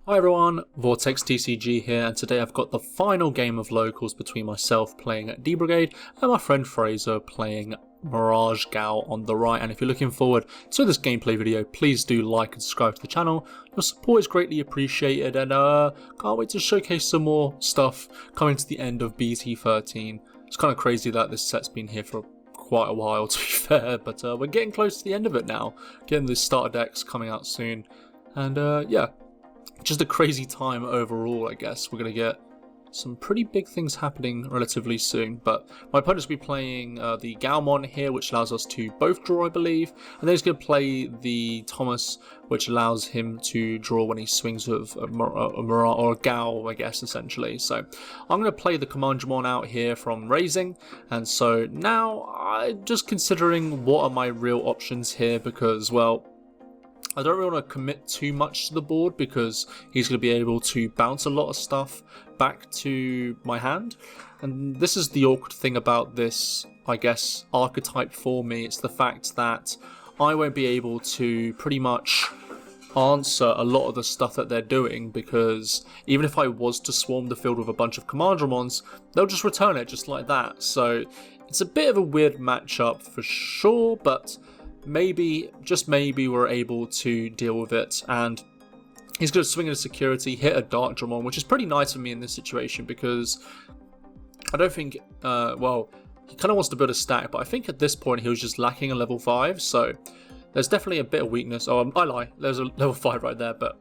Hi everyone, VortexTCG here, and today I've got the final game of locals between myself playing D-Brigade and my friend Fraser playing MirageGao on the right. And if you're looking forward to this gameplay video, please do like and subscribe to the channel. Your support is greatly appreciated, and can't wait to showcase some more stuff coming to the end of BT13. It's kind of crazy that this set's been here for quite a while, to be fair, but we're getting close to the end of it now. Getting the starter decks coming out soon, and yeah. Just a crazy time overall, I guess. We're going to get some pretty big things happening relatively soon. But my opponent's going to be playing the Gaomon here, which allows us to both draw, I believe. And then he's going to play the Thomas, which allows him to draw when he swings with a Mirage or a Gao, I guess, essentially. So I'm going to play the Commandramon out here from Raising. And so now I'm just considering what are my real options here because, well, I don't really want to commit too much to the board because he's going to be able to bounce a lot of stuff back to my hand. And this is the awkward thing about this, I guess, archetype for me. It's the fact that I won't be able to pretty much answer a lot of the stuff that they're doing because even if I was to swarm the field with a bunch of Commandramons, they'll just return it just like that. So it's a bit of a weird matchup for sure, but maybe, just maybe, we're able to deal with it. And he's going to swing into security, hit a Dark Dramon, which is pretty nice for me in this situation because I don't think, well, he kind of wants to build a stack, but I think at this point he was just lacking a level 5, so there's definitely a bit of weakness. Oh, I lie, there's a level 5 right there, but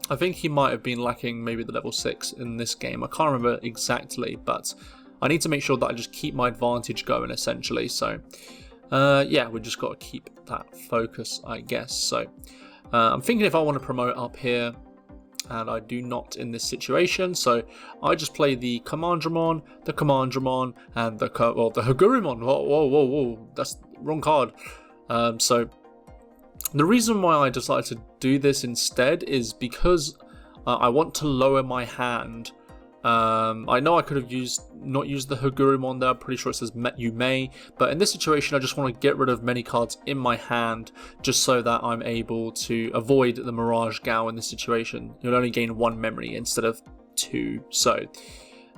I think he might have been lacking maybe the level 6 in this game. I can't remember exactly, but I need to make sure that I just keep my advantage going, essentially, so yeah, we just got to keep that focus, I guess. So I'm thinking if I want to promote up here, and I do not in this situation, so I just play the Commandramon, and the Hagurumon. Whoa, that's the wrong card. So the reason why I decided to do this instead is because I want to lower my hand. I know I could have not used the Hagurumon there. I'm pretty sure it says you may, but in this situation I just want to get rid of many cards in my hand just so that I'm able to avoid the MirageGao in this situation. You'll only gain 1 memory instead of 2, so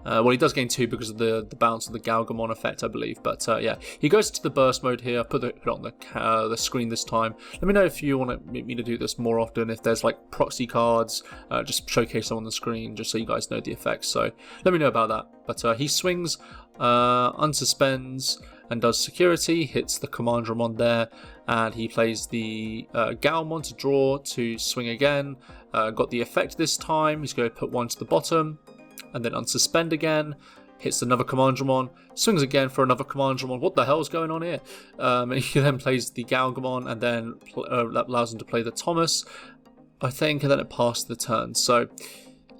well, he does gain 2 because of the bounce of the Gaogamon effect, I believe. But yeah, he goes to the burst mode here. I put it on the screen this time. Let me know if you want me to do this more often. If there's like proxy cards, just showcase them on the screen, just so you guys know the effects. So let me know about that. But he swings, unsuspends, and does security. Hits the Commandramon there, and he plays the Gaomon to draw to swing again. Got the effect this time. He's going to put 1 to the bottom, and then unsuspend again, hits another Commandramon, swings again for another Commandramon. What the hell is going on here? And he then plays the Gaogamon, and then that allows him to play the Thomas, I think, and then it passed the turn. So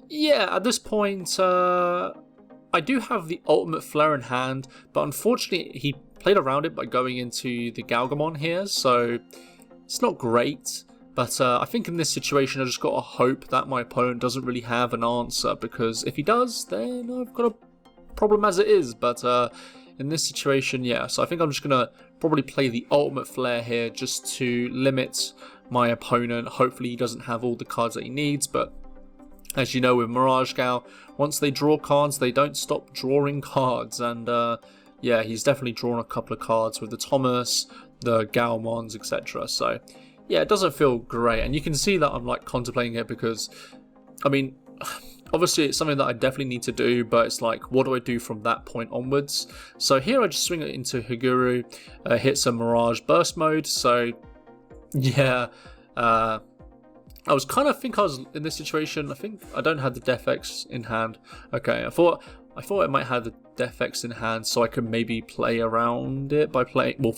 yeah, at this point, I do have the ultimate flare in hand, but unfortunately he played around it by going into the Gaogamon here, so it's not great. But I think in this situation I just got to hope that my opponent doesn't really have an answer, because if he does, then I've got a problem as it is. But in this situation, yeah, so I think I'm just going to probably play the ultimate flare here just to limit my opponent. Hopefully he doesn't have all the cards that he needs, but as you know with MirageGao, once they draw cards, they don't stop drawing cards. And yeah, he's definitely drawn a couple of cards with the Thomas, the Gaomons, etc. So yeah, it doesn't feel great, and you can see that I'm like contemplating it because, I mean, obviously it's something that I definitely need to do, but it's like, what do I do from that point onwards? So here I just swing it into Haguru, hits a Mirage Burst mode, so yeah, I was kind of think I was in this situation. I think I don't have the Defx in hand. Okay, I thought it might have the Defx in hand, so I could maybe play around it by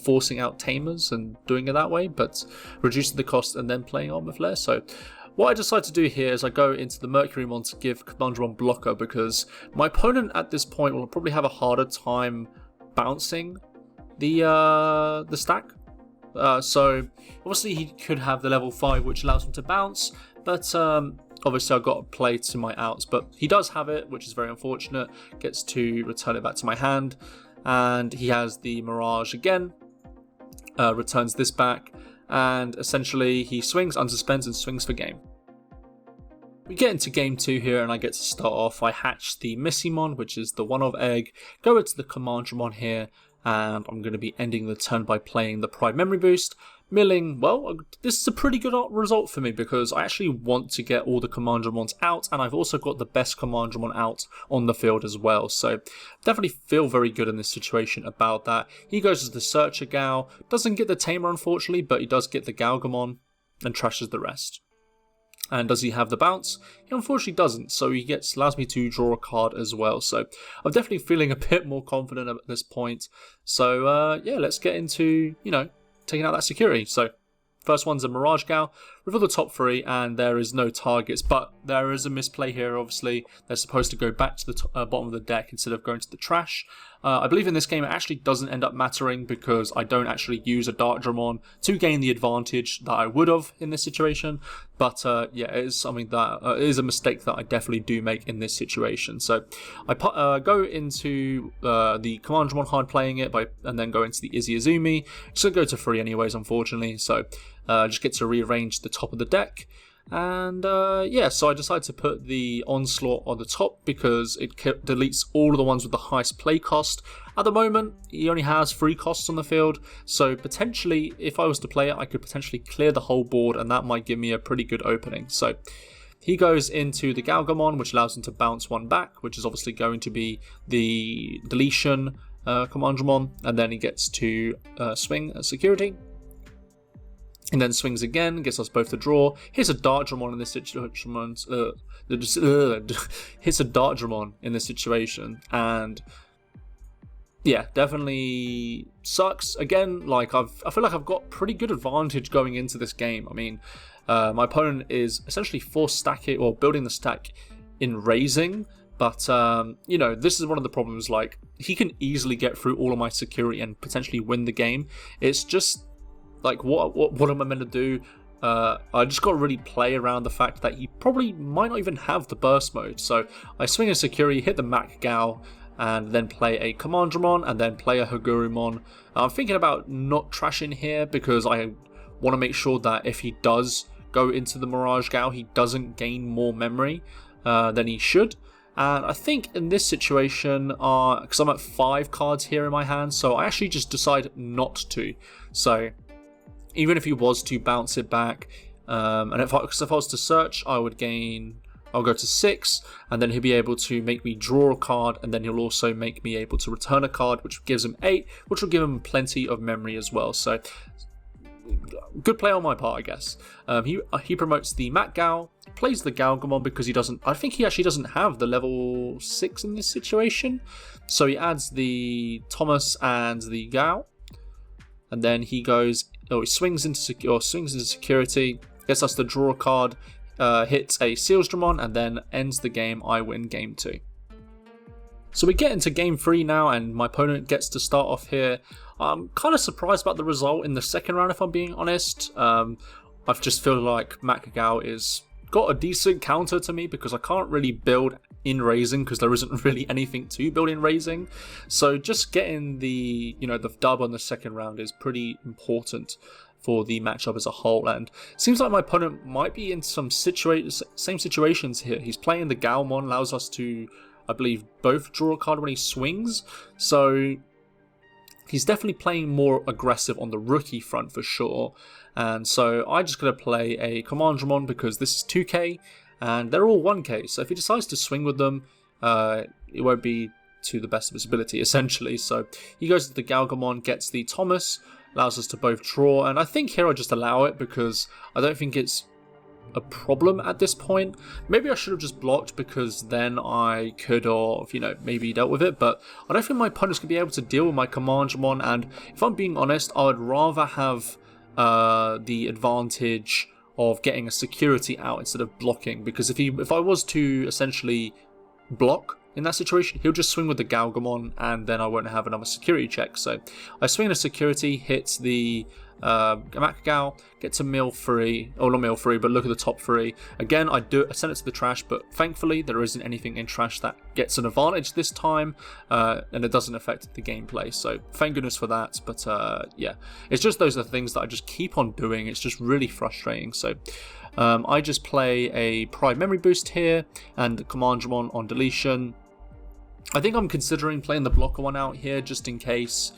forcing out Tamers and doing it that way, but reducing the cost and then playing Armor Flare. So what I decided to do here is I go into the Mercurymon to give Commandramon blocker, because my opponent at this point will probably have a harder time bouncing the stack. So obviously he could have the level 5, which allows him to bounce, but obviously I've got to play to my outs, but he does have it, which is very unfortunate. Gets to return it back to my hand, and he has the Mirage again, returns this back, and essentially he swings, unsuspends, and swings for game. We get into game 2 here and I get to start off. I hatch the Missimon, which is the 1-of egg, go into the Commandramon here, and I'm going to be ending the turn by playing the Prime Memory Boost. Milling, well, this is a pretty good result for me because I actually want to get all the Commandramons out, and I've also got the best Commandramon out on the field as well, so definitely feel very good in this situation about that. He goes as the Searcher Gao, doesn't get the Tamer unfortunately, but he does get the Gaogamon and trashes the rest. And does he have the bounce? He unfortunately doesn't, so he allows me to draw a card as well. So I'm definitely feeling a bit more confident at this point. So yeah, let's get into, taking out that security. So first one's a MirageGao. Reveal the top 3, and there is no targets, but there is a misplay here, obviously. They're supposed to go back to the bottom of the deck instead of going to the trash. I believe in this game it actually doesn't end up mattering because I don't actually use a Dartdramon to gain the advantage that I would have in this situation. But yeah, it is something that it is a mistake that I definitely do make in this situation. So I go into the Commandramon hard playing it, and then go into the Izzy Azumi. It's going to go to 3 anyways, unfortunately. So just get to rearrange the top of the deck. And yeah, so I decided to put the Onslaught on the top because it deletes all of the ones with the highest play cost. At the moment, he only has 3 costs on the field, so potentially, if I was to play it, I could potentially clear the whole board, and that might give me a pretty good opening. So he goes into the Gaogamon, which allows him to bounce 1 back, which is obviously going to be the deletion Commandramon, and then he gets to swing a security. And then swings again, gets us both to draw. Here's a Dartdramon in this situation. Hits a Dartdramon in this situation, and yeah, definitely sucks. Again, I feel like I've got pretty good advantage going into this game. I mean, my opponent is essentially force stacking or building the stack in raising, but this is one of the problems. Like, he can easily get through all of my security and potentially win the game. It's just like, what am I meant to do? I just got to really play around the fact that he probably might not even have the burst mode. So I swing a security, hit the MirageGao, and then play a Commandramon, and then play a Hagurumon. I'm thinking about not trashing here because I want to make sure that if he does go into the MirageGao, he doesn't gain more memory than he should. And I think in this situation, because I'm at 5 cards here in my hand, so I actually just decide not to. So even if he was to bounce it back, and if I was to search, I'll go to 6, and then he'll be able to make me draw a card, and then he'll also make me able to return a card, which gives him 8, which will give him plenty of memory as well. So good play on my part, I guess. He promotes the MirageGao, plays the Gaogamon because I think he actually doesn't have the level 6 in this situation. So he adds the Thomas and the Gao, and then he swings into security, gets us to draw a card, hits a Sealsdramon, and then ends the game. I win game 2. So we get into game 3 now, and my opponent gets to start off here. I'm kind of surprised about the result in the second round, if I'm being honest. I just feel like MirageGao is got a decent counter to me because I can't really build in raising because there isn't really anything to build in raising. So just getting the the dub on the second round is pretty important for the matchup as a whole, and it seems like my opponent might be in some same situations here. He's playing the Gaomon, allows us to, I believe, both draw a card when he swings, so he's definitely playing more aggressive on the rookie front for sure. And so I just gotta play a Commandramon because this is 2k and they're all 1k, so if he decides to swing with them, it won't be to the best of his ability essentially. So he goes to the Gaogamon, gets the Thomas, allows us to both draw, and I think here I just allow it because I don't think it's a problem at this point. Maybe I should have just blocked because then I could have, maybe dealt with it, but I don't think my opponent's going to be able to deal with my Commandramon, and if I'm being honest, I would rather have the advantage of getting a security out instead of blocking, because if I was to essentially block in that situation, he'll just swing with the Gaogamon and then I won't have another security check. So I swing a security, hits the MirageGao, get to mill 3, or not mill 3, but look at the top 3. Again, I send it to the trash, but thankfully there isn't anything in trash that gets an advantage this time, and it doesn't affect the gameplay, so thank goodness for that. But yeah, it's just those are the things that I just keep on doing. It's just really frustrating. So I just play a Pride Memory Boost here and the Commandramon on deletion. I think I'm considering playing the blocker one out here just in case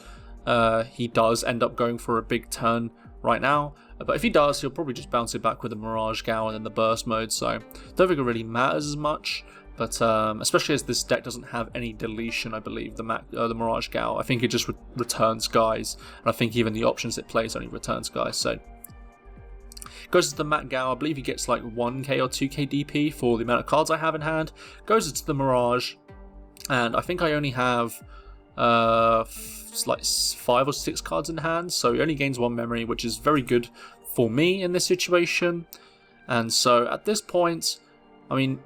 he does end up going for a big turn right now. But if he does, he'll probably just bounce it back with the MirageGao and then the burst mode, so I don't think it really matters as much. But especially as this deck doesn't have any deletion, I believe, the MirageGao. I think it just returns guys, and I think even the options it plays only returns guys. So goes to the MirageGao. I believe he gets like 1k or 2k DP for the amount of cards I have in hand. Goes to the Mirage, and I think I only have like 5 or 6 cards in hand, so he only gains 1 memory, which is very good for me in this situation. And so at this point, I mean,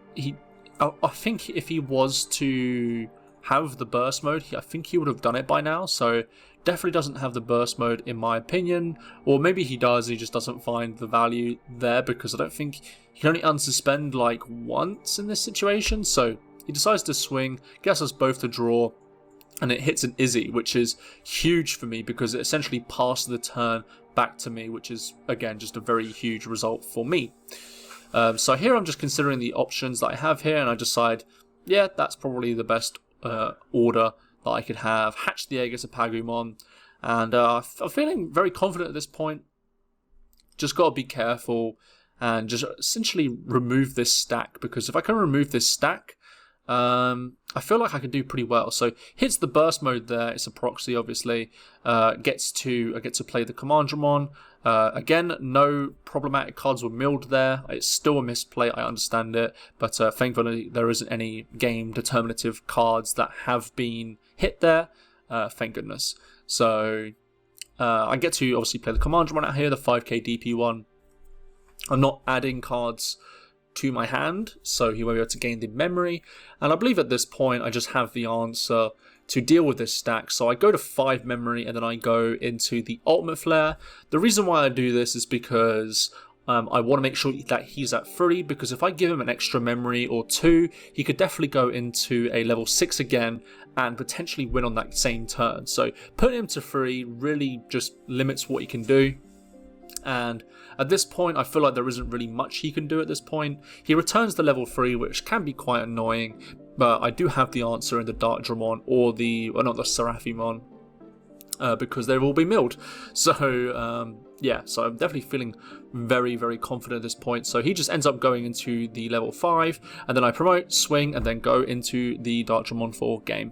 I think if he was to have the burst mode, I think he would have done it by now. So definitely doesn't have the burst mode in my opinion, or maybe he does, he just doesn't find the value there, because I don't think he can only unsuspend like once in this situation. So he decides to swing, gets us both to draw, and it hits an Izzy, which is huge for me because it essentially passed the turn back to me, which is, again, just a very huge result for me. So here I'm just considering the options that I have here, and I decide, yeah, that's probably the best order that I could have. Hatch the egg as a Pagumon, and I'm feeling very confident at this point. Just got to be careful and just essentially remove this stack, because if I can remove this stack, I feel like I can do pretty well. So hits the burst mode there. It's a proxy, obviously. I get to play the Commandramon. Again, no problematic cards were milled there. It's still a misplay. I understand it, but thankfully there isn't any game determinative cards that have been hit there. Thank goodness. So I get to obviously play the Commandramon out here, the 5k DP one. I'm not adding cards to my hand, so he won't be able to gain the memory, and I believe at this point I just have the answer to deal with this stack. So I go to 5 memory and then I go into the Ultimate Flare. The reason why I do this is because I want to make sure that he's at 3, because if I give him an extra memory or 2, he could definitely go into a level 6 again and potentially win on that same turn. So putting him to 3 really just limits what he can do. And at this point, I feel like there isn't really much he can do at this point. He returns the level 3, which can be quite annoying, but I do have the answer in the Darkdramon or not the Seraphimon, because they've all been milled. So yeah, so I'm definitely feeling very, very confident at this point. So he just ends up going into the level 5, and then I promote, swing, and then go into the Darkdramon for game.